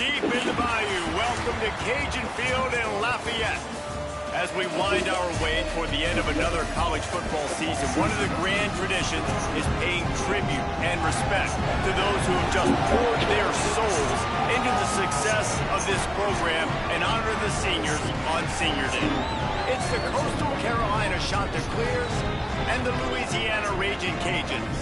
deep in the bayou. Welcome to Cajun Field in Lafayette. As we wind our way toward the end of another college football season, one of the grand traditions is paying tribute and respect to those who have just poured their souls into the success of this program and honor the seniors on Senior Day. It's the Coastal Carolina Chanticleers and the Louisiana Raging Cajuns.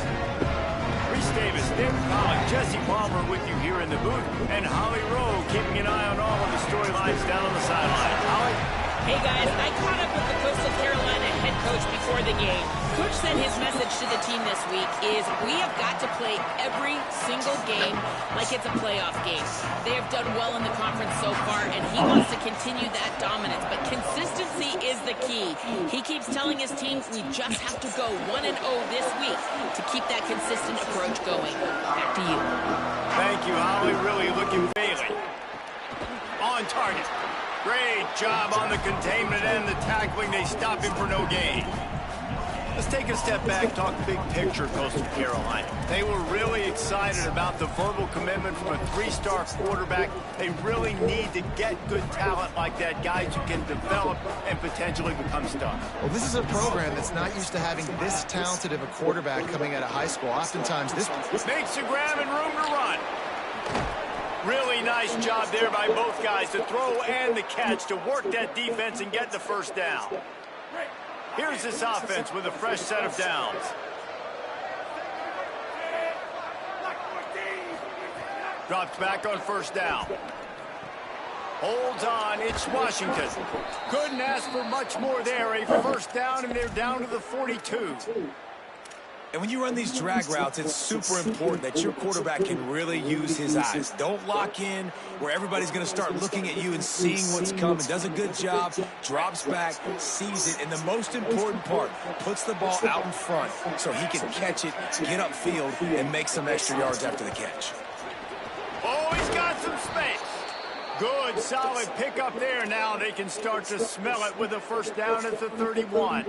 Reese Davis, Nick Pollock, Jesse Palmer with you here in the booth, and Holly Rowe keeping an eye on all of the storylines down on the sideline. Holly? Hey guys, I caught up with the Coastal Carolina head coach before the game. Coach said his message to the team this week is we have got to play every single game like it's a playoff game. They have done well in the conference so far, and he wants to continue that dominance, but consistency is the key. He keeps telling his team we just have to go 1-0 this week to keep that consistent approach going. Back to you. Thank you, Holly. Really looking Bailey. On target. Great job on the containment and the tackling. They stop him for no gain. Let's take a step back, talk big picture, Coastal Carolina. They were really excited about the verbal commitment from a three-star quarterback. They really need to get good talent like that, guys who can develop and potentially become stars. Well, this is a program that's not used to having this talented of a quarterback coming out of high school. Oftentimes, this makes the grab and room to run. Really nice job there by both guys, the throw and the catch, to work that defense and get the first down. Here's this offense with a fresh set of downs. Drops back on first down. Holds on, it's Washington. Couldn't ask for much more there. A first down, and they're down to the 42. And when you run these drag routes, it's super important that your quarterback can really use his eyes. Don't lock in where everybody's going to start looking at you and seeing what's coming. Does a good job, drops back, sees it, and the most important part, puts the ball out in front so he can catch it, get upfield, and make some extra yards after the catch. Oh, he's got some space. Good, solid pickup there. Now they can start to smell it with a first down at the 31.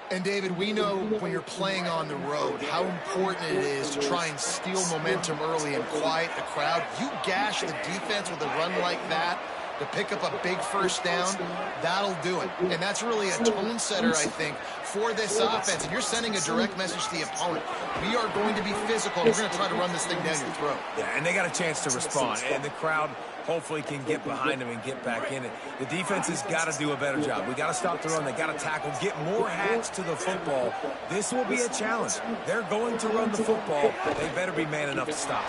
And, David, we know when you're playing on the road how important it is to try and steal momentum early and quiet the crowd. You gash the defense with a run like that to pick up a big first down, that'll do it. And that's really a tone setter, I think, for this offense. And you're sending a direct message to the opponent. We are going to be physical. We're going to try to run this thing down your throat. Yeah, and they got a chance to respond. And the crowd hopefully can get behind them and get back in it. The defense has got to do a better job. We got to stop the run. They got to tackle, get more hats to the football. This will be a challenge. They're going to run the football. They better be man enough to stop.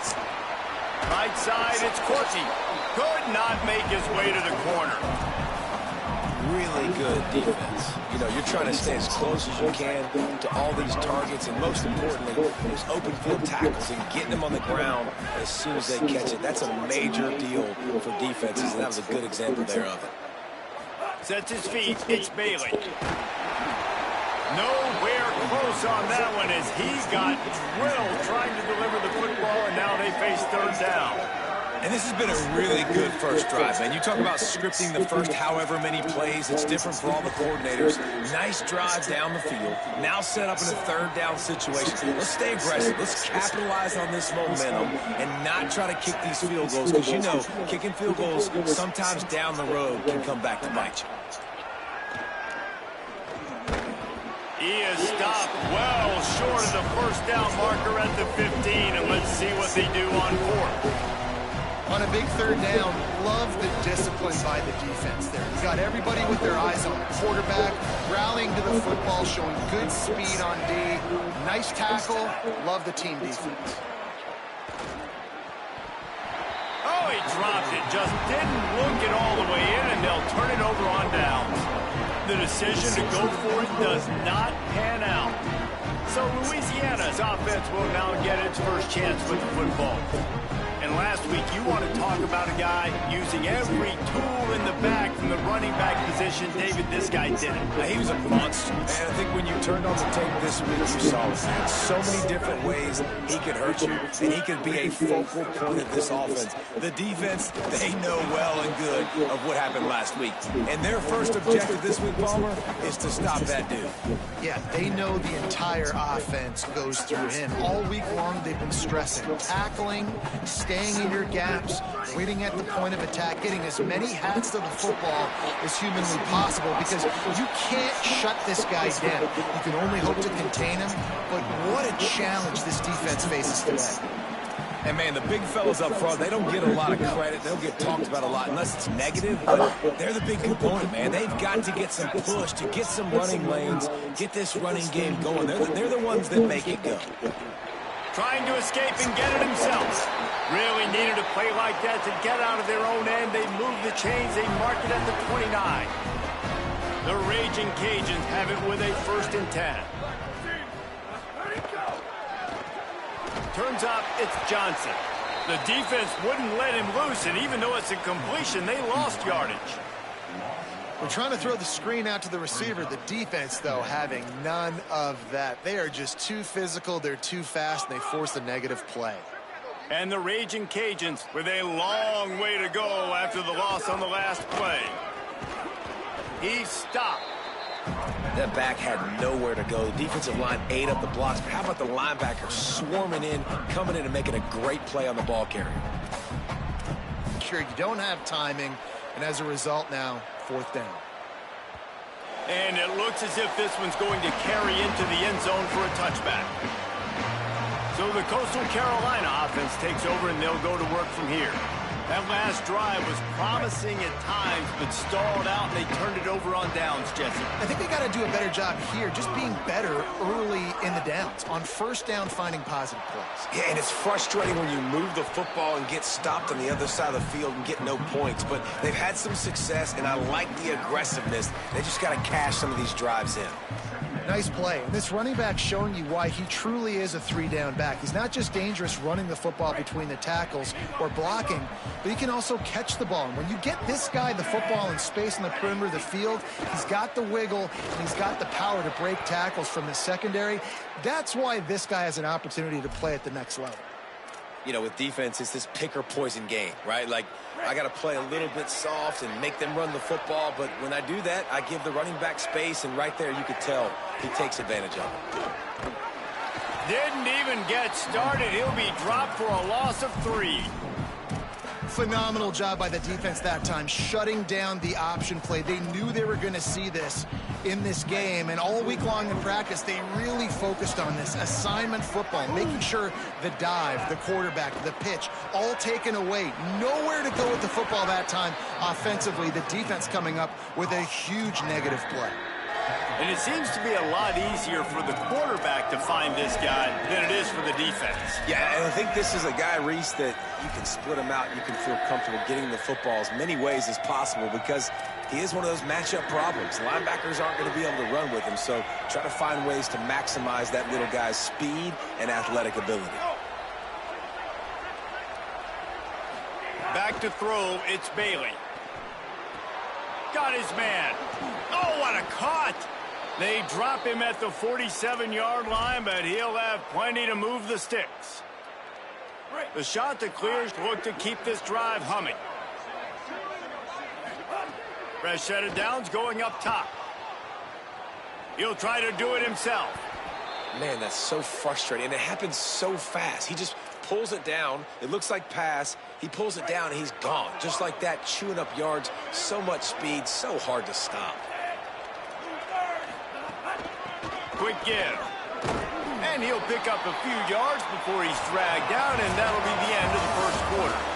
Right side, it's Courtney. Could not make his way to the corner. Really good defense. You know, you're trying to stay as close as you can to all these targets, and most importantly, those open field tackles and getting them on the ground as soon as they catch it. That's a major deal for defenses, and that was a good example there of it. Sets his feet, it's Bailey. Nowhere close on that one as he got drilled trying to deliver the football, and now they face third down. And this has been a really good first drive, man. You talk about scripting the first however many plays. It's different for all the coordinators. Nice drive down the field. Now set up in a third down situation. Let's stay aggressive. Let's capitalize on this momentum and not try to kick these field goals, because you know kicking field goals sometimes down the road can come back to bite you. He is stopped well short of the first down marker at the 15, and let's see what they do on fourth. On a big third down, love the discipline by the defense there. You got everybody with their eyes on the quarterback, rallying to the football, showing good speed on D. Nice tackle. Love the team defense. Oh, he dropped it. Just didn't look it all the way in, and they'll turn it over on downs. The decision to go for it does not pan out. So Louisiana's offense will now get its first chance with the football. And last week, you want to talk about a guy using every tool in the back from the running back position. David, this guy did it. He was a monster. And I think when you turned on the tape this week, you saw it. So many different ways he could hurt you, and he could be a focal point of this offense. The defense, they know well and good of what happened last week. And their first objective this week, Palmer, is to stop that dude. Yeah, they know the entire offense goes through him. All week long, they've been stressing tackling, staying staying in your gaps, waiting at the point of attack, getting as many hats to the football as humanly possible, because you can't shut this guy down. You can only hope to contain him, but what a challenge this defense faces today. And, man, the big fellas up front, they don't get a lot of credit. They'll get talked about a lot unless it's negative, but they're the big component, man. They've got to get some push, to get some running lanes, get this running game going. They're the ones that make it go. Trying to escape and get it himself. Really needed a play like that to get out of their own end. They move the chains. They mark it at the 29. The Raging Cajuns have it with a 1st and 10. Turns out it's Johnson. The defense wouldn't let him loose, and even though it's a completion, they lost yardage. We're trying to throw the screen out to the receiver. The defense, though, having none of that. They are just too physical, they're too fast, and they force a negative play. And the Raging Cajuns with a long way to go after the loss on the last play. He stopped. That back had nowhere to go. The defensive line ate up the blocks, but how about the linebacker swarming in, coming in and making a great play on the ball carrier? Sure, you don't have timing, and as a result now, 4th down. And it looks as if this one's going to carry into the end zone for a touchback. So the Coastal Carolina offense takes over, and they'll go to work from here. That last drive was promising at times, but stalled out, and they turned it over on downs, Jesse. I think they got to do a better job here, just being better early in the downs. On 1st down, finding positive plays. Yeah, and it's frustrating when you move the football and get stopped on the other side of the field and get no points. But they've had some success, and I like the aggressiveness. They just got to cash some of these drives in. Nice play. And this running back showing you why he truly is a 3-down back. He's not just dangerous running the football between the tackles or blocking, but he can also catch the ball. And when you get this guy the football in space in the perimeter of the field, he's got the wiggle and he's got the power to break tackles from the secondary. That's why this guy has an opportunity to play at the next level. You know, with defense, it's this pick or poison game, right? Like, I got to play a little bit soft and make them run the football, but when I do that, I give the running back space, and right there you could tell he takes advantage of it. Didn't even get started. He'll be dropped for a loss of 3. Phenomenal job by the defense that time, shutting down the option play. They knew they were going to see this in this game, and all week long in practice, they really focused on this assignment football, making sure the dive, the quarterback, the pitch, all taken away. Nowhere to go with the football that time offensively. The defense coming up with a huge negative play. And it seems to be a lot easier for the quarterback to find this guy than it is for the defense. Yeah, and I think this is a guy, Reese, that you can split him out. You can feel comfortable getting the football as many ways as possible because he is one of those matchup problems. Linebackers aren't going to be able to run with him, so try to find ways to maximize that little guy's speed and athletic ability. Back to throw, it's Bailey. Got his man. Oh, what a cut! They drop him at the 47-yard line, but he'll have plenty to move the sticks. The shot that clears look to keep this drive humming. Fresh set of downs going up top. He'll try to do it himself. Man, that's so frustrating, and it happens so fast. He just pulls it down. It looks like pass. He pulls it down, and he's gone. Just like that, chewing up yards. So much speed, so hard to stop. Quick give. And he'll pick up a few yards before he's dragged down, and that'll be the end of the first quarter.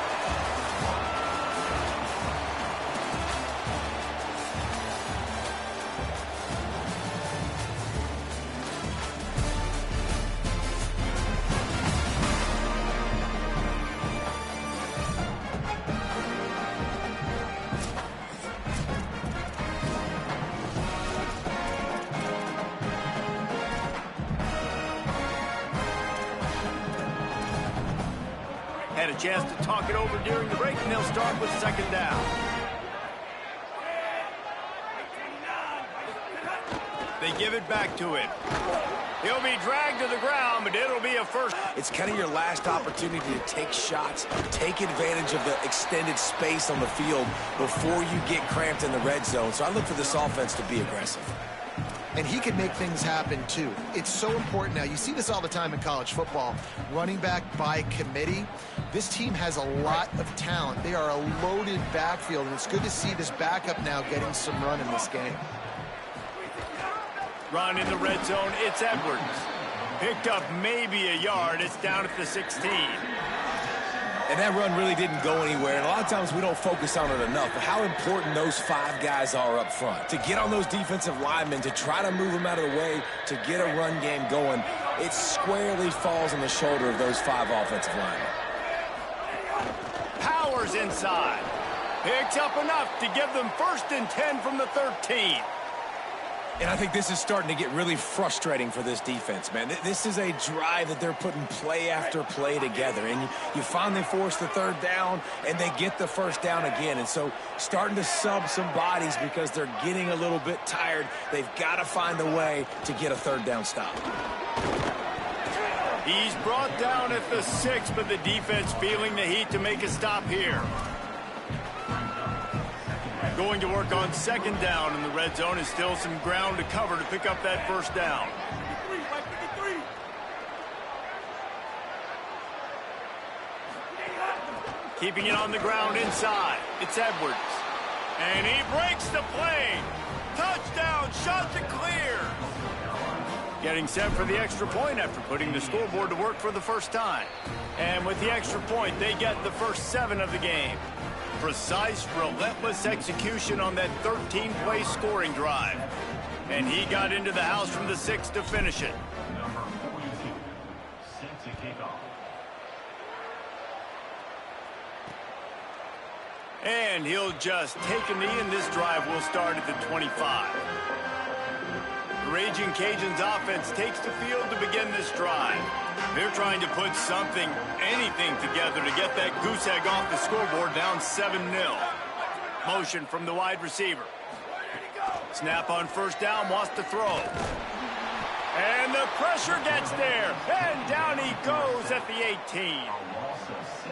Had a chance to talk it over during the break, and they'll start with second down. They give it back to him. He'll be dragged to the ground, but it'll be a first. It's kind of your last opportunity to take shots, take advantage of the extended space on the field before you get cramped in the red zone. So I look for this offense to be aggressive. and he can make things happen too. It's so important now. You see this all the time in college football. Running back by committee. This team has a lot of talent. They are a loaded backfield, and it's good to see this backup now getting some run in this game. Run in the red zone. It's Edwards. Picked up maybe a yard. It's down at the 16. And that run really didn't go anywhere. And a lot of times we don't focus on it enough. But how important those 5 guys are up front. To get on those defensive linemen, to try to move them out of the way, to get a run game going, it squarely falls on the shoulder of those 5 offensive linemen. Powers inside. Picks up enough to give them 1st and 10 from the 13. And I think this is starting to get really frustrating for this defense, man. This is a drive that they're putting play after play together. And you finally force the 3rd down, and they get the 1st down again. And so starting to sub some bodies because they're getting a little bit tired. They've got to find a way to get a 3rd down stop. He's brought down at the 6, but the defense feeling the heat to make a stop here. Going to work on 2nd down in the red zone. Is still some ground to cover to pick up that 1st down. Keeping it on the ground inside. It's Edwards. And he breaks the play. Touchdown, shot to clear. Getting set for the extra point after putting the scoreboard to work for the 1st time. And with the extra point, they get the first 7 of the game. Precise, relentless execution on that 13-play scoring drive. And he got into the house from the 6 to finish it. And he'll just take a knee, and this drive will start at the 25. The Raging Cajuns offense takes the field to begin this drive. They're trying to put something, anything together to get that goose egg off the scoreboard, down 7-0. Motion from the wide receiver. Snap on 1st down, wants to throw. And the pressure gets there, and down he goes at the 18.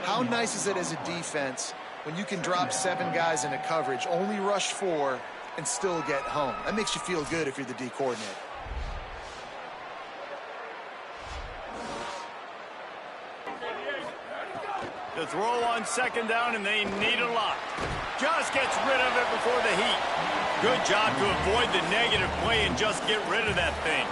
How nice is it as a defense when you can drop 7 guys into coverage, only rush 4, and still get home? That makes you feel good if you're the D coordinator. The throw on 2nd down, and they need a lot. Just gets rid of it before the heat. Good job to avoid the negative play and just get rid of that thing.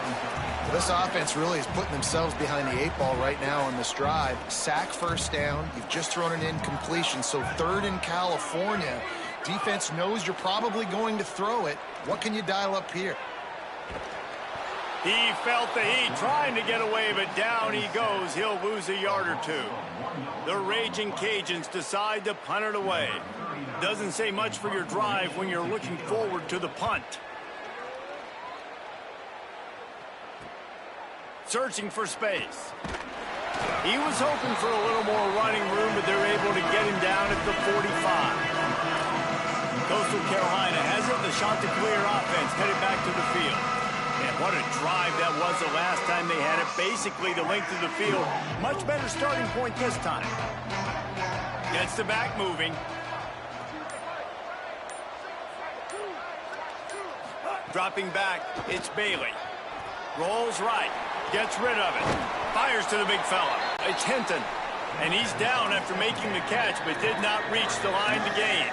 Well, this offense really is putting themselves behind the 8 ball right now on this drive. Sack 1st down. You've just thrown an incompletion, so 3rd in California. Defense knows you're probably going to throw it. What can you dial up here? He felt the heat, trying to get away, but down he goes. He'll lose a yard or 2. The Raging Cajuns decide to punt it away. Doesn't say much for your drive when you're looking forward to the punt. Searching for space. He was hoping for a little more running room, but they're able to get him down at the 45. Coastal Carolina has it. The Chanticleer offense headed back to the field. And what a drive that was the last time they had it. Basically the length of the field. Much better starting point this time. Gets the back moving. Dropping back, it's Bailey. Rolls right. Gets rid of it. Fires to the big fella. It's Hinton. And he's down after making the catch, but did not reach the line to gain.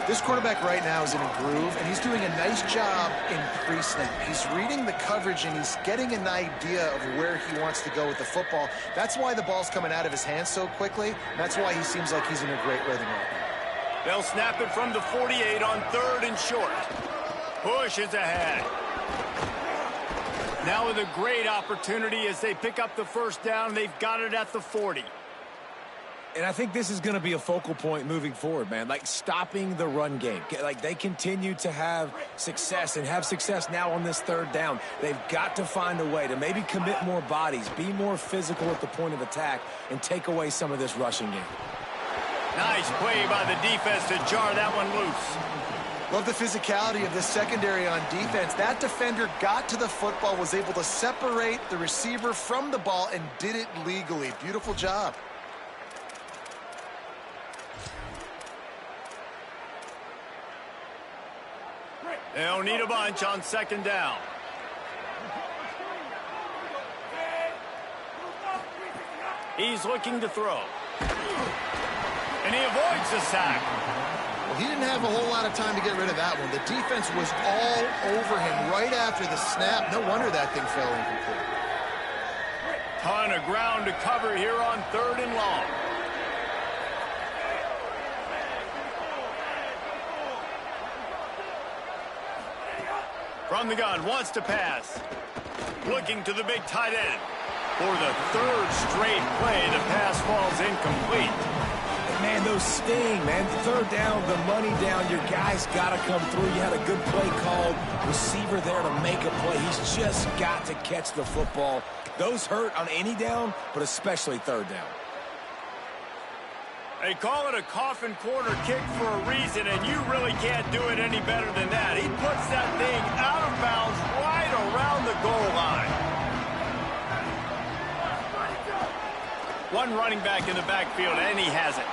This quarterback right now is in a groove, and he's doing a nice job in pre-snap. He's reading the coverage, and he's getting an idea of where he wants to go with the football. That's why the ball's coming out of his hands so quickly, and that's why he seems like he's in a great rhythm right now. They'll snap it from the 48 on 3rd and short. Push is ahead. Now with a great opportunity as they pick up the 1st down. They've got it at the 40. And I think this is going to be a focal point moving forward, man. Like stopping the run game. Like they continue to have success and have success now on this 3rd down. They've got to find a way to maybe commit more bodies, be more physical at the point of attack, and take away some of this rushing game. Nice play by the defense to jar that one loose. Love the physicality of the secondary on defense. That defender got to the football, was able to separate the receiver from the ball, and did it legally. Beautiful job. They'll need a bunch on 2nd down. He's looking to throw. And he avoids the sack. Well, he didn't have a whole lot of time to get rid of that one. The defense was all over him right after the snap. No wonder that thing fell incomplete. Ton of ground to cover here on 3rd and long. From the gun, wants to pass. Looking to the big tight end. For the 3rd straight play, the pass falls incomplete. Man, those sting, man. 3rd down, the money down. Your guy's got to come through. You had a good play called. Receiver there to make a play. He's just got to catch the football. Those hurt on any down, but especially 3rd down. They call it a coffin corner kick for a reason, and you really can't do it any better than that. He puts that thing out of bounds right around the goal line. One running back in the backfield, and he has it.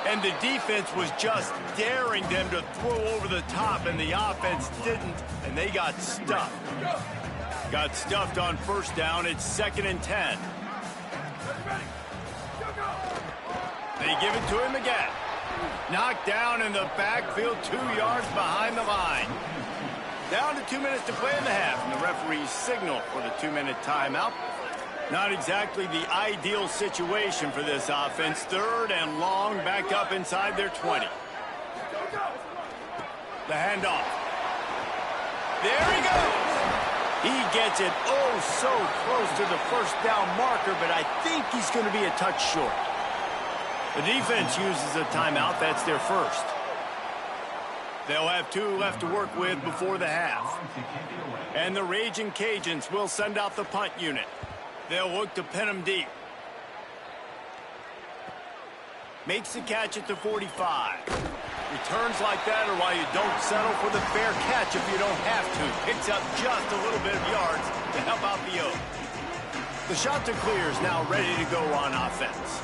And the defense was just daring them to throw over the top, and the offense didn't, and they got stuffed. Got stuffed on 1st down. It's 2nd and 10. They give it to him again. Knocked down in the backfield, 2 yards behind the line. Down to 2 minutes to play in the half, and the referees signal for the 2-minute timeout. Not exactly the ideal situation for this offense. 3rd and long, back up inside their 20. The handoff. There he goes. He gets it oh so close to the 1st down marker, but I think he's going to be a touch short. The defense uses a timeout. That's their 1st. They'll have 2 left to work with before the half. And the Raging Cajuns will send out the punt unit. They'll look to pin him deep. Makes the catch at the 45. Returns like that are why you don't settle for the fair catch if you don't have to. Picks up just a little bit of yards to help out the O. The shot to clear is now ready to go on offense.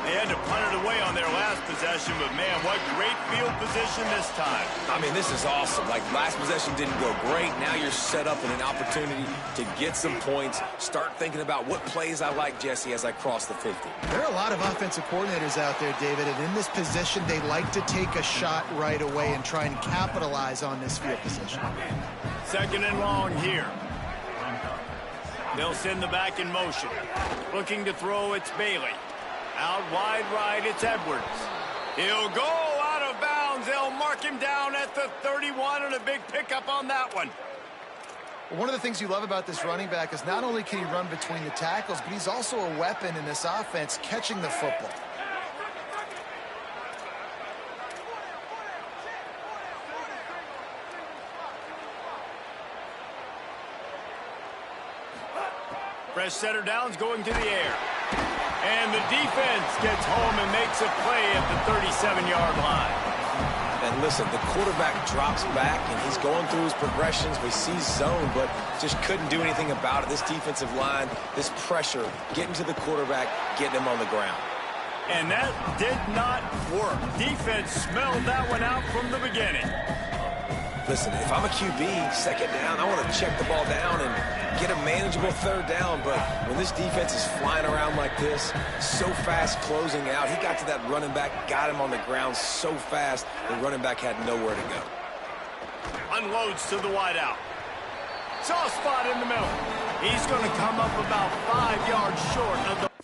They had to punt it away on their last possession, but man, what great field position this time. I mean, this is awesome. Like, last possession didn't go great. Now you're set up in an opportunity to get some points. Start thinking about what plays I like, Jesse, as I cross the 50. There are a lot of offensive coordinators out there, David, and in this position, they like to take a shot right away and try and capitalize on this field position. 2nd and long here. They'll send the back in motion. Looking to throw, it's Bailey. Out wide right, it's Edwards. He'll go out of bounds. They'll mark him down at the 31, and a big pickup on that one. Well, one of the things you love about this running back is not only can he run between the tackles, but he's also a weapon in this offense, catching the football. Fresh center downs going to the air. And the defense gets home and makes a play at the 37-yard line. And listen, the quarterback drops back, and he's going through his progressions. We see zone, but just couldn't do anything about it. This defensive line, this pressure, getting to the quarterback, getting him on the ground. And that did not work. Defense smelled that one out from the beginning. Listen, if I'm a QB, 2nd down, I want to check the ball down and get a manageable 3rd down. But when this defense is flying around like this, so fast closing out, he got to that running back, got him on the ground so fast, the running back had nowhere to go. Unloads to the wideout. Soft spot in the middle. He's going to come up about 5 yards short of the...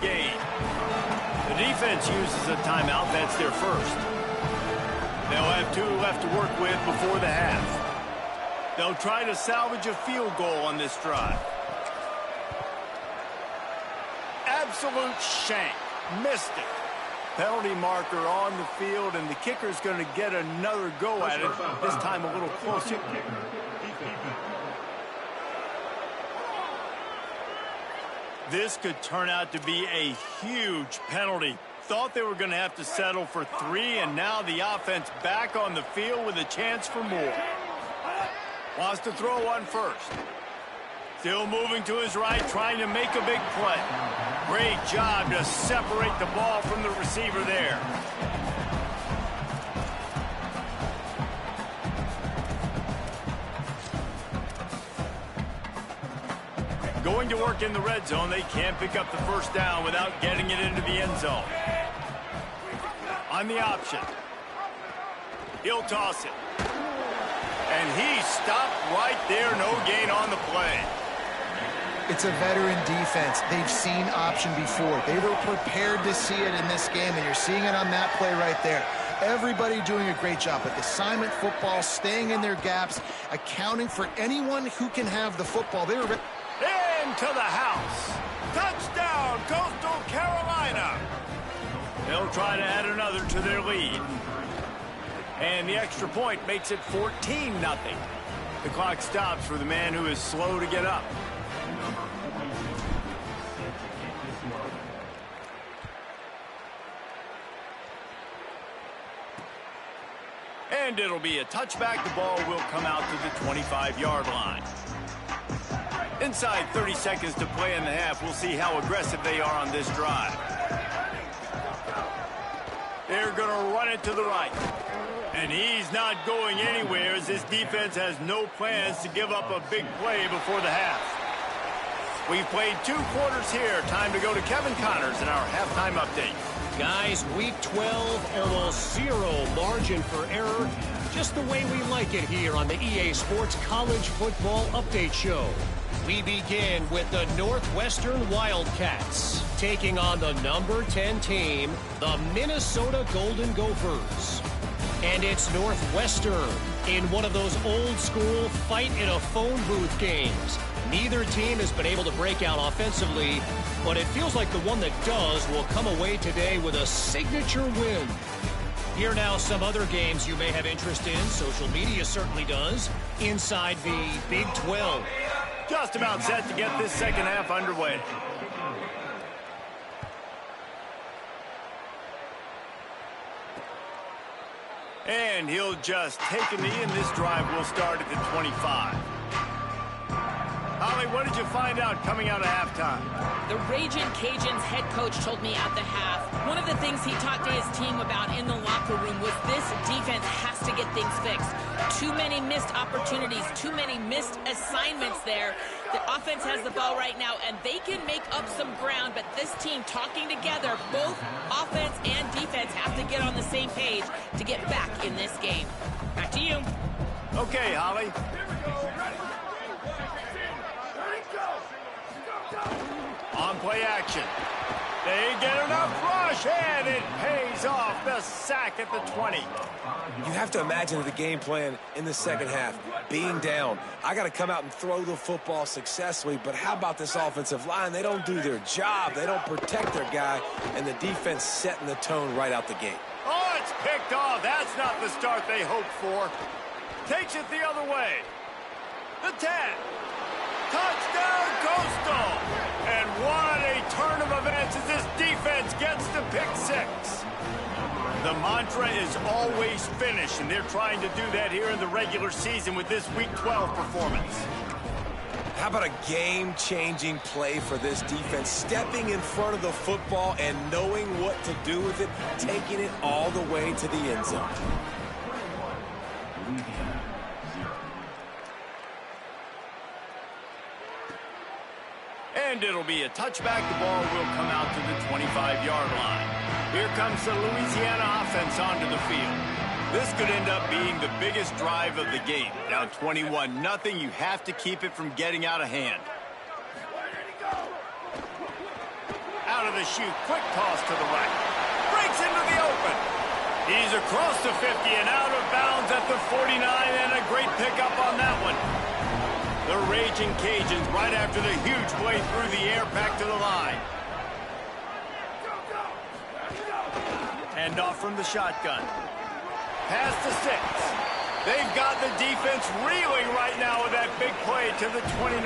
game. The defense uses a timeout. That's their 1st. They'll have 2 left to work with before the half. They'll try to salvage a field goal on this drive. Absolute shank. Missed it. Penalty marker on the field, and the kicker's going to get another go at it, this time a little closer. This could turn out to be a huge penalty. Thought they were going to have to settle for 3, and now the offense back on the field with a chance for more. Wants to throw one first. Still moving to his right, trying to make a big play. Great job to separate the ball from the receiver there. Going to work in the red zone, they can't pick up the first down without getting it into the end zone. On the option. He'll toss it. And he stopped right there, no gain on the play. It's a veteran defense. They've seen option before. They were prepared to see it in this game, and you're seeing it on that play right there. Everybody doing a great job with assignment football, staying in their gaps, accounting for anyone who can have the football. They were into the house. Touchdown, Coastal Carolina. They'll try to add another to their lead. And the extra point makes it 14-0. The clock stops for the man who is slow to get up. And it'll be a touchback. The ball will come out to the 25-yard line. Inside 30 seconds to play in the half. We'll see how aggressive they are on this drive. They're going to run it to the right. And he's not going anywhere as this defense has no plans to give up a big play before the half. We've played 2 quarters here. Time to go to Kevin Connors in our halftime update. Guys, week 12, almost 0 margin for error. Just the way we like it here on the EA Sports College Football Update Show. We begin with the Northwestern Wildcats taking on the number 10 team, the Minnesota Golden Gophers. And it's Northwestern in one of those old-school fight-in-a-phone-booth games. Neither team has been able to break out offensively, but it feels like the one that does will come away today with a signature win. Here now some other games you may have interest in. Social media certainly does. Inside the Big 12. Just about set to get this second half underway. And he'll just take a knee, and this drive will start at the 25. Holly, what did you find out coming out of halftime? The Ragin' Cajuns head coach told me at the half, one of the things he talked to his team about in the locker room was this defense has to get things fixed. Too many missed opportunities, too many missed assignments there. The offense has the ball right now, and they can make up some ground, but this team talking together, both offense and defense have to get on the same page to get back in this game. Back to you. Okay, Holly. On play action. They get enough rush, and it pays off. The sack at the 20. You have to imagine the game plan in the second half. Being down, I got to come out and throw the football successfully, but how about this offensive line? They don't do their job. They don't protect their guy, and the defense setting the tone right out the gate. Oh, it's picked off. That's not the start they hoped for. Takes it the other way. The 10. Touchdown, Coastal! And what a turn of events as this defense gets the pick 6. The mantra is always finish, and they're trying to do that here in the regular season with this Week 12 performance. How about a game-changing play for this defense? Stepping in front of the football and knowing what to do with it, taking it all the way to the end zone. And it'll be a touchback. The ball will come out to the 25-yard line. Here comes the Louisiana offense onto the field. This could end up being the biggest drive of the game. Now 21-0. You have to keep it from getting out of hand. Out of the chute. Quick toss to the right. Breaks into the open. He's across the 50 and out of bounds at the 49, and a great pickup on that one. The Ragin' Cajuns right after the huge play through the air back to the line. Hand off from the shotgun. Pass to 6. They've got the defense reeling right now with that big play to the 29.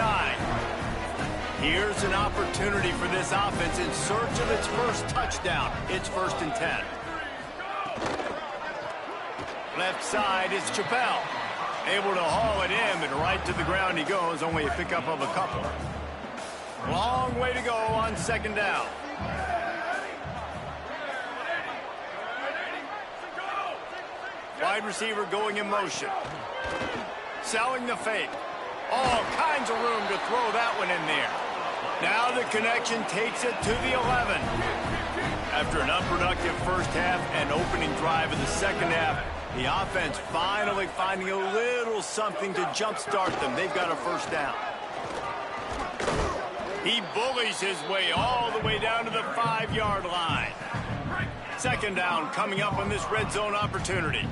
Here's an opportunity for this offense in search of its first touchdown. It's 1st and 10. Left side is Chappelle. Able to haul it in, and right to the ground he goes, only a pickup of a couple. Long way to go on second down. Wide receiver going in motion. Selling the fake. All kinds of room to throw that one in there. Now the connection takes it to the 11. After an unproductive first half and opening drive in the second half, the offense finally finding a little something to jumpstart them. They've got a first down. He bullies his way all the way down to the 5-yard line. Second down coming up on this red zone opportunity.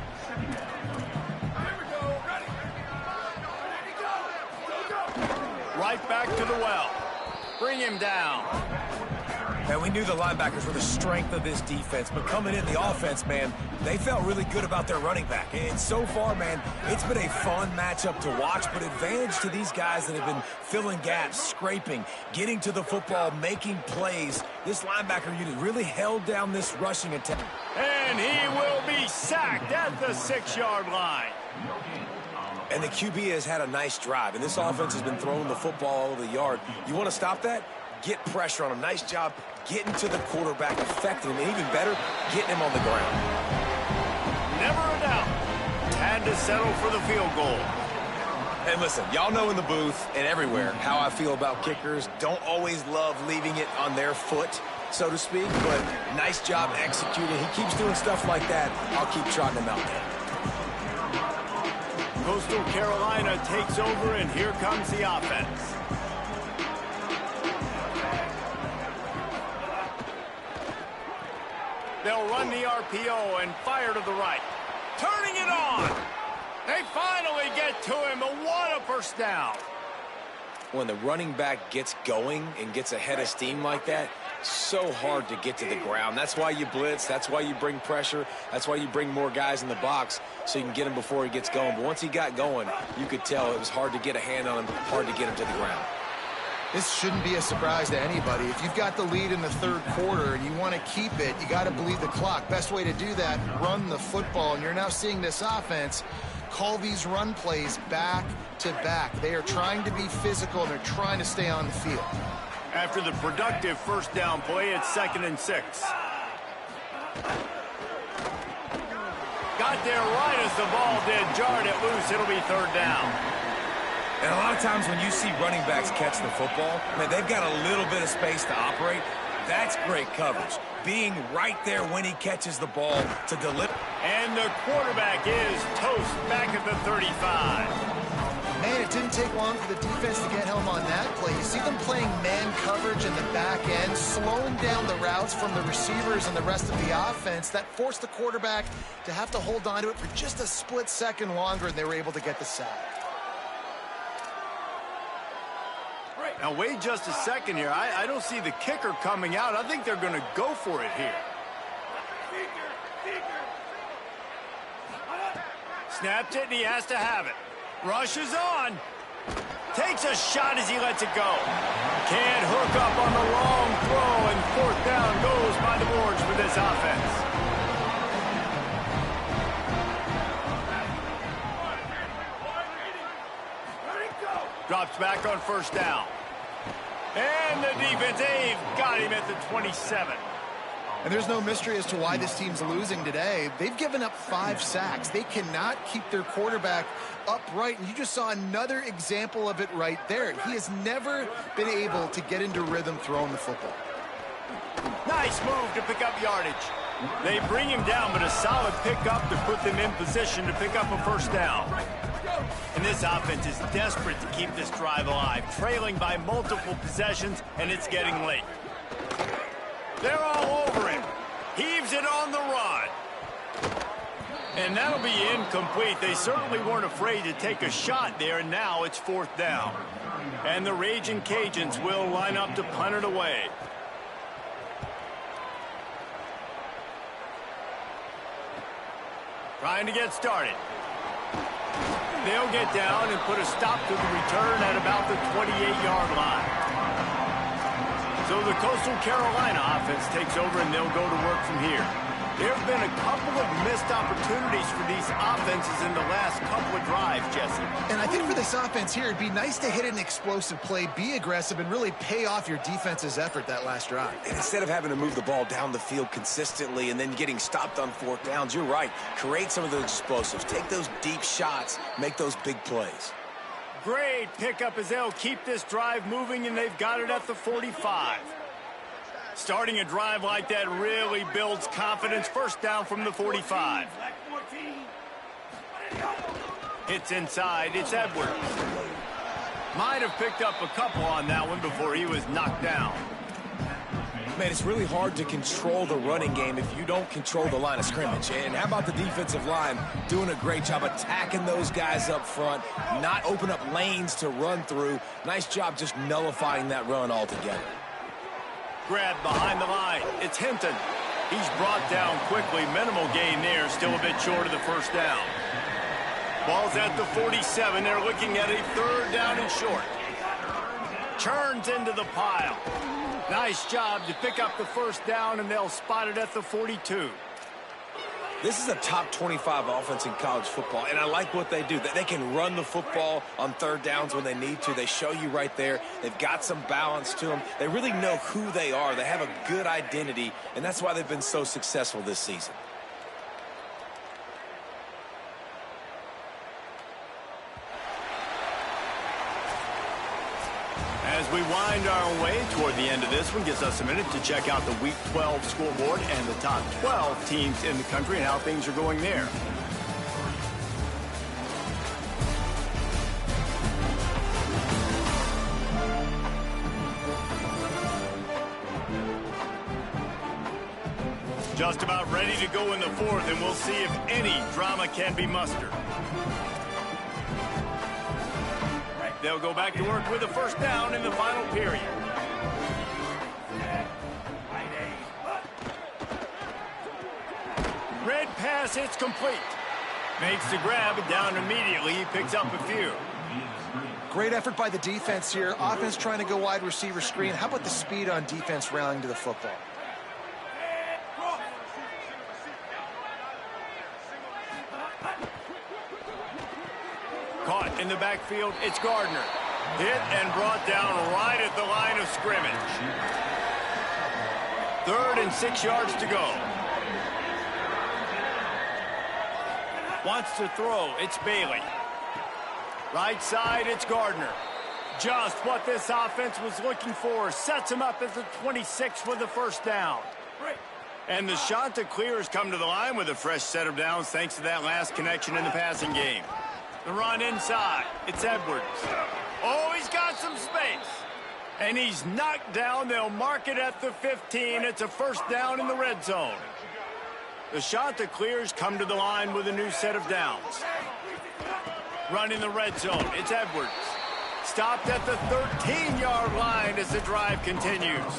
Right back to the well. Bring him down. And we knew the linebackers were the strength of this defense, but coming in the offense, man, they felt really good about their running back. And so far, man, it's been a fun matchup to watch, but advantage to these guys that have been filling gaps, scraping, getting to the football, making plays. This linebacker unit really held down this rushing attack. And he will be sacked at the 6-yard line. And the QB has had a nice drive, and this offense has been throwing the football all over the yard. You want to stop that? Get pressure on him. Nice job getting to the quarterback, affecting him, and even better, getting him on the ground. Never a doubt. Had to settle for the field goal. And listen, y'all know in the booth and everywhere how I feel about kickers. Don't always love leaving it on their foot, so to speak, but nice job executing. He keeps doing stuff like that. I'll keep trotting him out there. Coastal Carolina takes over, and here comes the offense. They'll run the RPO and fire to the right. Turning it on. They finally get to him, and what a first down. When the running back gets going and gets ahead of steam like that, so hard to get to the ground. That's why you blitz. That's why you bring pressure. That's why you bring more guys in the box so you can get him before he gets going. But once he got going, you could tell it was hard to get a hand on him, hard to get him to the ground. This shouldn't be a surprise to anybody. If you've got the lead in the third quarter and you want to keep it, you got to bleed the clock. Best way to do that, run the football. And you're now seeing this offense call these run plays back to back. They are trying to be physical, and they're trying to stay on the field. After the productive first down play, it's 2nd and 6. Got there right as the ball did. Jarred it loose. It'll be 3rd down. And a lot of times when you see running backs catch the football, man, they've got a little bit of space to operate. That's great coverage. Being right there when he catches the ball to deliver. And the quarterback is toast back at the 35. Man, it didn't take long for the defense to get home on that play. You see them playing man coverage in the back end, slowing down the routes from the receivers and the rest of the offense. That forced the quarterback to have to hold on to it for just a split second longer, and they were able to get the sack. Now, wait just a second here. I don't see the kicker coming out. I think they're going to go for it here. Snapped it, and he has to have it. Rushes on. Takes a shot as he lets it go. Can't hook up on the long throw, and 4th down goes by the boards for this offense. Drops back on 1st down. And the defense, they've got him at the 27. And there's no mystery as to why this team's losing today. They've given up 5 sacks. They cannot keep their quarterback upright. And you just saw another example of it right there. He has never been able to get into rhythm throwing the football. Nice move to pick up yardage. They bring him down, but a solid pickup to put them in position to pick up a 1st down. And this offense is desperate to keep this drive alive, trailing by multiple possessions, and it's getting late. They're all over him. Heaves it on the run. And that'll be incomplete. They certainly weren't afraid to take a shot there, and now it's 4th down. And the Raging Cajuns will line up to punt it away. Trying to get started. They'll get down and put a stop to the return at about the 28-yard line. So the Coastal Carolina offense takes over, and they'll go to work from here. There have been a couple of missed opportunities for these offenses in the last couple of drives, Jesse. And I think for this offense here, it'd be nice to hit an explosive play, be aggressive, and really pay off your defense's effort that last drive. And instead of having to move the ball down the field consistently and then getting stopped on fourth downs, you're right. Create some of those explosives. Take those deep shots. Make those big plays. Great pickup as they'll keep this drive moving, and they've got it at the 45. Starting a drive like that really builds confidence. First down from the 45. It's inside. It's Edwards. Might have picked up a couple on that one before he was knocked down. Man, it's really hard to control the running game if you don't control the line of scrimmage. And how about the defensive line doing a great job attacking those guys up front, not open up lanes to run through. Nice job just nullifying that run altogether. Grab behind the line. It's Hinton. He's brought down quickly. Minimal gain there. Still a bit short of the first down. Ball's at the 47. They're looking at a third down and short. Churns into the pile. Nice job to pick up the first down, and they'll spot it at the 42. This is a top 25 offense in college football, and I like what they do. They can run the football on third downs when they need to. They show you right there. They've got some balance to them. They really know who they are. They have a good identity, and that's why they've been so successful this season. As we wind our way toward the end of this one, gives us a minute to check out the Week 12 scoreboard and the top 12 teams in the country and how things are going there. Just about ready to go in the fourth, and we'll see if any drama can be mustered. They'll go back to work with a first down in the final period. Red pass, it's complete. Makes the grab, down immediately. He picks up a few. Great effort by the defense here. Offense trying to go wide receiver screen. How about the speed on defense rallying to the football? Caught in the backfield, it's Gardner. Hit and brought down right at the line of scrimmage. 3rd and 6 yards to go. Wants to throw, it's Bailey. Right side, it's Gardner. Just what this offense was looking for. Sets him up at the 26 for the first down. And the shot to clear has come to the line with a fresh set of downs thanks to that last connection in the passing game. The run inside. It's Edwards. Oh, he's got some space. And he's knocked down. They'll mark it at the 15. It's a first down in the red zone. The shot that clears come to the line with a new set of downs. Run in the red zone. It's Edwards. Stopped at the 13-yard line as the drive continues.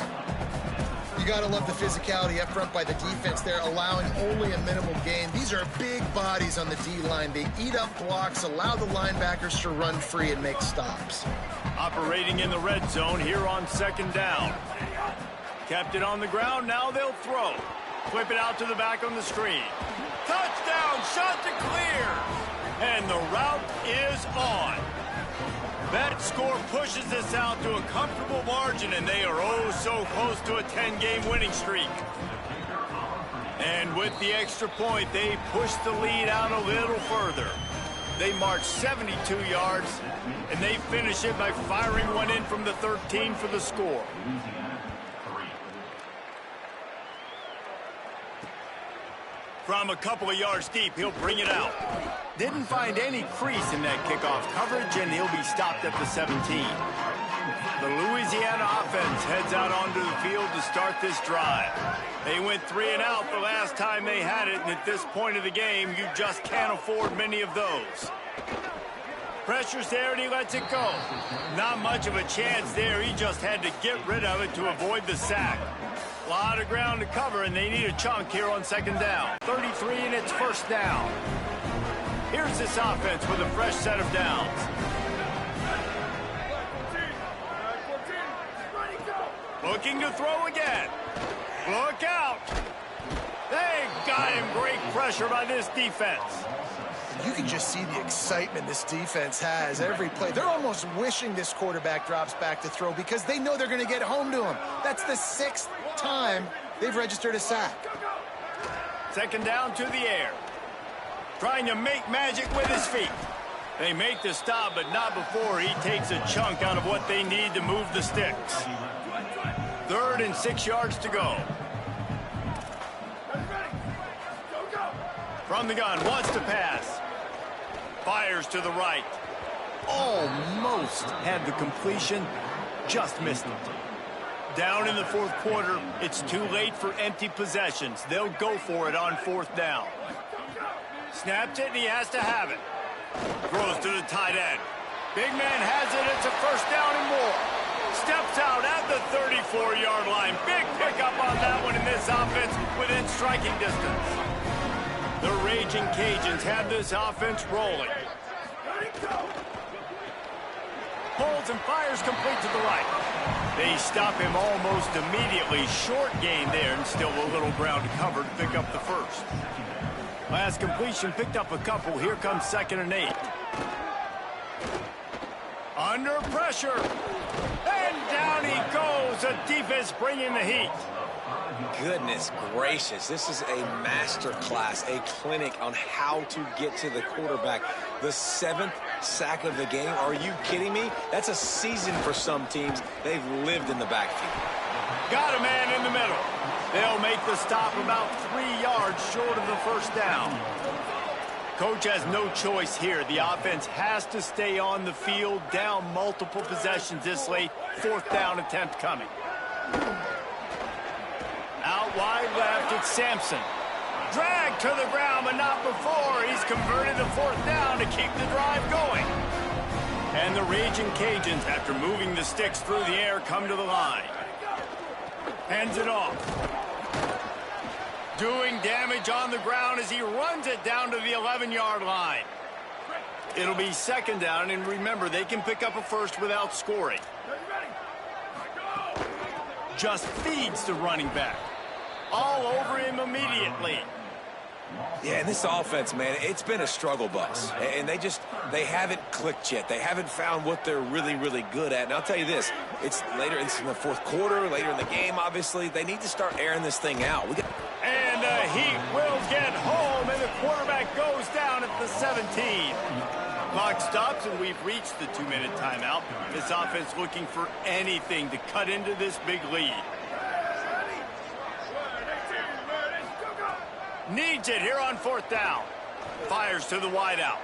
You got to love the physicality up front by the defense there, allowing only a minimal gain. These are big bodies on the D-line. They eat up blocks, allow the linebackers to run free and make stops. Operating in the red zone here on second down. Kept it on the ground, now they'll throw. Flip it out to the back on the screen. Touchdown, shot to clear. And the route is on. That score pushes this out to a comfortable margin, and they are oh so close to a 10-game winning streak. And with the extra point, they push the lead out a little further. They march 72 yards, and they finish it by firing one in from the 13 for the score. From a couple of yards deep, he'll bring it out. Didn't find any crease in that kickoff coverage, and he'll be stopped at the 17. The Louisiana offense heads out onto the field to start this drive. They went 3 and out the last time they had it, and at this point of the game, you just can't afford many of those. Pressure's there, and he lets it go. Not much of a chance there. He just had to get rid of it to avoid the sack. A lot of ground to cover, and they need a chunk here on second down. 33, and it's first down. Here's this offense with a fresh set of downs. Looking to throw again. Look out. They got him. Great pressure by this defense. You can just see the excitement this defense has every play. They're almost wishing this quarterback drops back to throw because they know they're going to get home to him. That's the 6th time they've registered a sack. Second down to the air. Trying to make magic with his feet. They make the stop, but not before he takes a chunk out of what they need to move the sticks. 3rd and 6 yards to go. From the gun, wants to pass. Fires to the right. Almost had the completion, just missed it. Down in the 4th quarter, it's too late for empty possessions. They'll go for it on 4th down. Snaps it, and he has to have it. Throws to the tight end. Big man has it. It's a 1st down and more. Steps out at the 34-yard line. Big pickup on that one in this offense within striking distance. The Raging Cajuns have this offense rolling. Pulls and fires complete to the right. They stop him almost immediately. Short gain there, and still a little ground to cover to pick up the 1st. Last completion picked up a couple. Here comes 2nd and 8. Under pressure. And down he goes. The defense bringing the heat. Goodness gracious, this is a master class, a clinic on how to get to the quarterback. The 7th sack of the game. Are you kidding me? That's a season for some teams. They've lived in the backfield. Got a man in the middle. They'll make the stop about 3 yards short of the 1st down. Coach has no choice here. The offense has to stay on the field, down multiple possessions this late. 4th down attempt coming. Out wide left, it's Sampson. Dragged to the ground, but not before. He's converted the 4th down to keep the drive going. And the Raging Cajuns, after moving the sticks through the air, come to the line. Hands it off. Doing damage on the ground as he runs it down to the 11-yard line. It'll be 2nd down, and remember, they can pick up a 1st without scoring. Just feeds the running back. All over him immediately. Yeah, and this offense, man, it's been a struggle bus. And they haven't clicked yet. They haven't found what they're really, really good at. And I'll tell you this, it's later, it's in the 4th quarter, later in the game, obviously. They need to start airing this thing out. And the Heat will get home, and the quarterback goes down at the 17. Clock stops, and we've reached the 2-minute timeout. This offense looking for anything to cut into this big lead. Needs it here on 4th down. Fires to the wideout.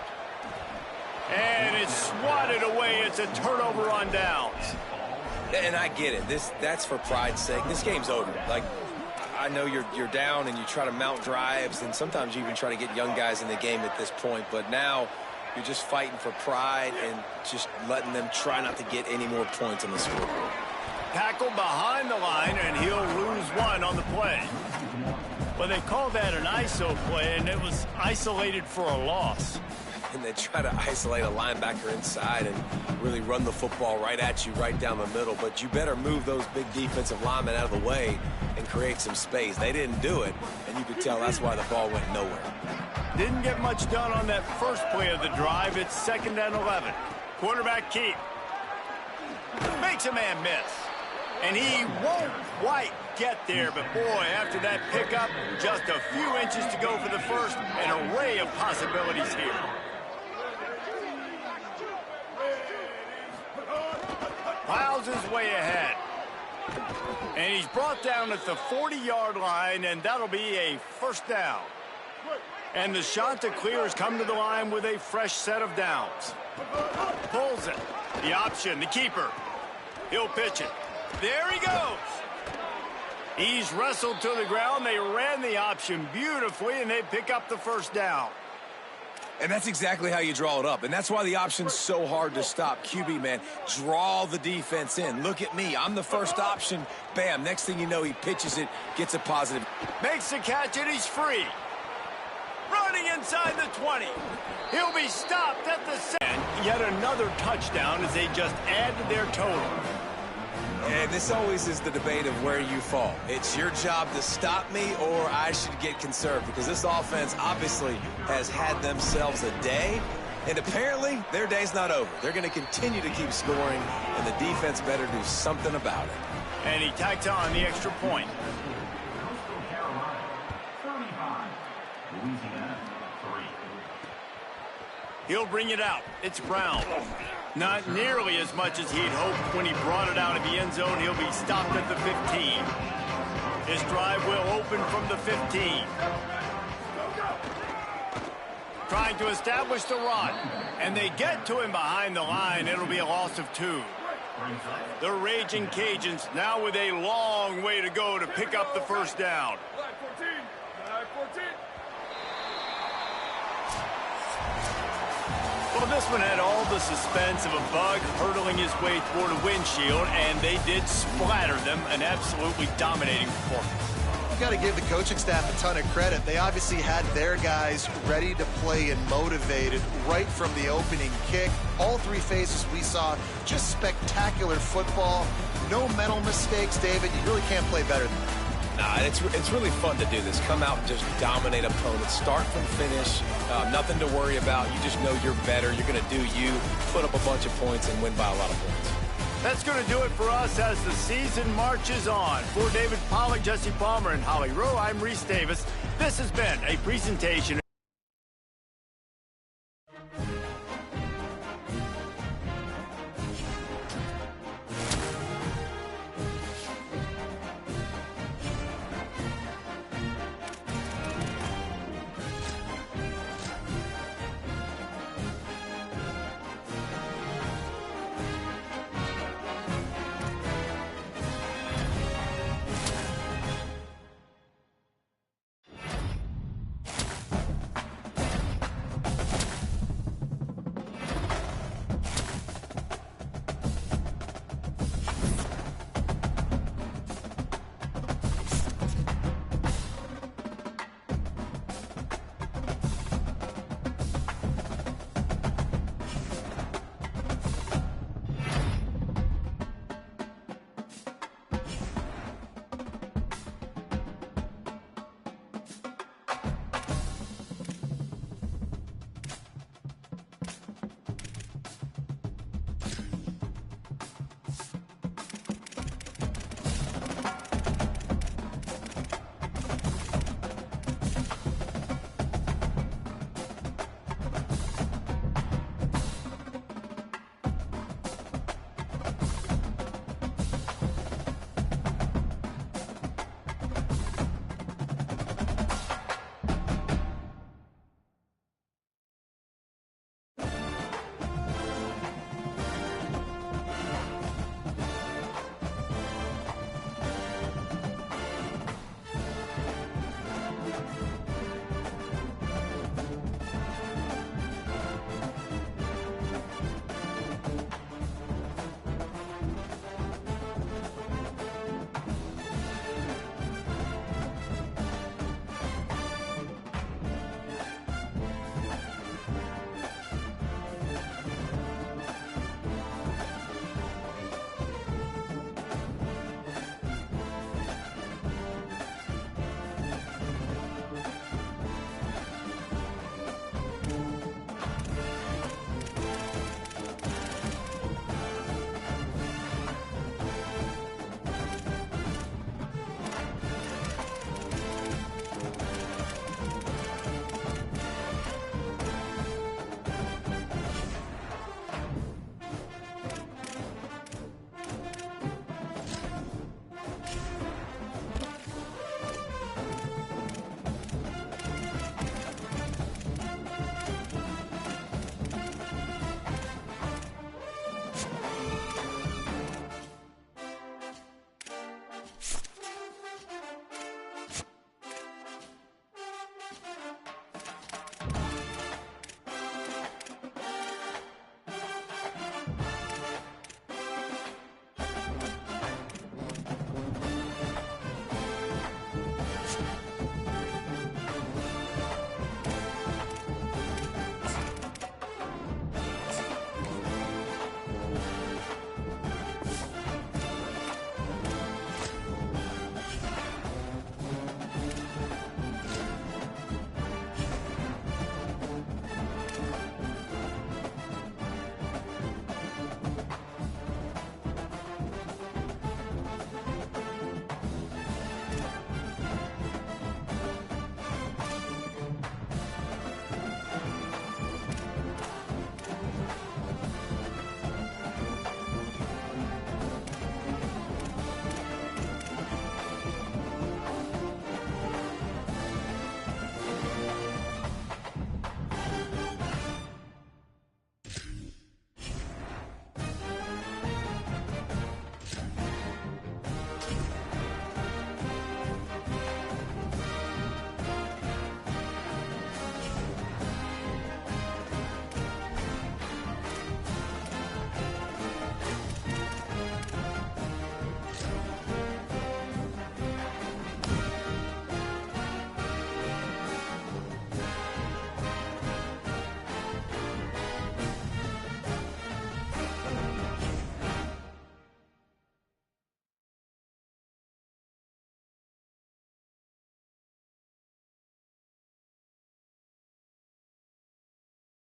And it's swatted away. It's a turnover on downs. And I get it. That's for pride's sake. This game's over. Like, I know you're down and you try to mount drives, and sometimes you even try to get young guys in the game at this point. But now you're just fighting for pride and just letting them try not to get any more points on the scoreboard. Tackle behind the line, and he'll lose 1 on the play. Well, they called that an ISO play, and it was isolated for a loss. And they try to isolate a linebacker inside and really run the football right at you, right down the middle. But you better move those big defensive linemen out of the way and create some space. They didn't do it, and you could tell that's why the ball went nowhere. Didn't get much done on that first play of the drive. It's 2nd and 11. Quarterback keep. Makes a man miss. And he won't quite get there, but boy, after that pickup, just a few inches to go for the 1st. An array of possibilities here. Plows his way ahead. And he's brought down at the 40-yard line, and that'll be a 1st down. And the shot to clear has come to the line with a fresh set of downs. Pulls it. The option, the keeper. He'll pitch it. There he goes. He's wrestled to the ground. They ran the option beautifully, and they pick up the 1st down. And that's exactly how you draw it up. And that's why the option's so hard to stop. QB, man, draw the defense in. Look at me. I'm the 1st option. Bam. Next thing you know, he pitches it, gets a positive. Makes the catch, and he's free. Running inside the 20. He'll be stopped at the 10. Yet another touchdown as they just add to their total. And this always is the debate of where you fall. It's your job to stop me, or I should get conserved, because this offense obviously has had themselves a day, and apparently their day's not over. They're going to continue to keep scoring, and the defense better do something about it. And he tacked on the extra point. Louisiana, 3. He'll bring it out. It's Brown. Not nearly as much as he'd hoped when he brought it out of the end zone. He'll be stopped at the 15. His drive will open from the 15. Trying to establish the run. And they get to him behind the line. It'll be a loss of 2. The Raging Cajuns now with a long way to go to pick up the first down. Well, this one had all the suspense of a bug hurtling his way toward a windshield, and they did splatter them, an absolutely dominating performance. You got to give the coaching staff a ton of credit. They obviously had their guys ready to play and motivated right from the opening kick. All 3 phases we saw, just spectacular football. No mental mistakes, David. You really can't play better than that. Nah, it's really fun to do this. Come out and just dominate opponents. Start from finish. Nothing to worry about. You just know you're better. You're going to do you, put up a bunch of points, and win by a lot of points. That's going to do it for us as the season marches on. For David Pollack, Jesse Palmer, and Holly Rowe, I'm Reese Davis. This has been a presentation